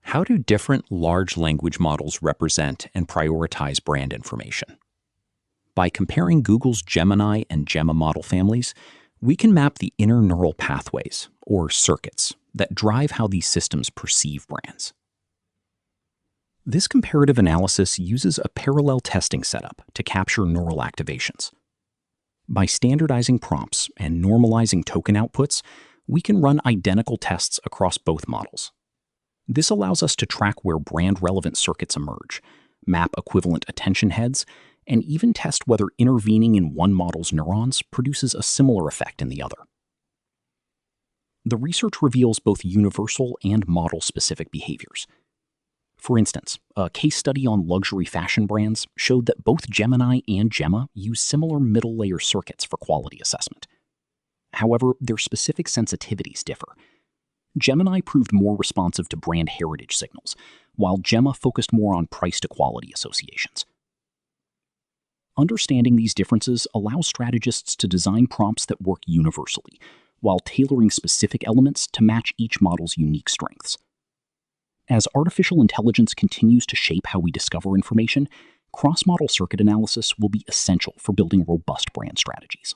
How do different large language models represent and prioritize brand information? By comparing Google's Gemini and Gemma model families, we can map the inner neural pathways, or circuits, that drive how these systems perceive brands. This comparative analysis uses a parallel testing setup to capture neural activations. By standardizing prompts and normalizing token outputs, we can run identical tests across both models. This allows us to track where brand-relevant circuits emerge, map equivalent attention heads, and even test whether intervening in one model's neurons produces a similar effect in the other. The research reveals both universal and model-specific behaviors. For instance, a case study on luxury fashion brands showed that both Gemini and Gemma use similar middle-layer circuits for quality assessment. However, their specific sensitivities differ. Gemini proved more responsive to brand heritage signals, while Gemma focused more on price-to-quality associations. Understanding these differences allows strategists to design prompts that work universally, while tailoring specific elements to match each model's unique strengths. As artificial intelligence continues to shape how we discover information, cross-model circuit analysis will be essential for building robust brand strategies.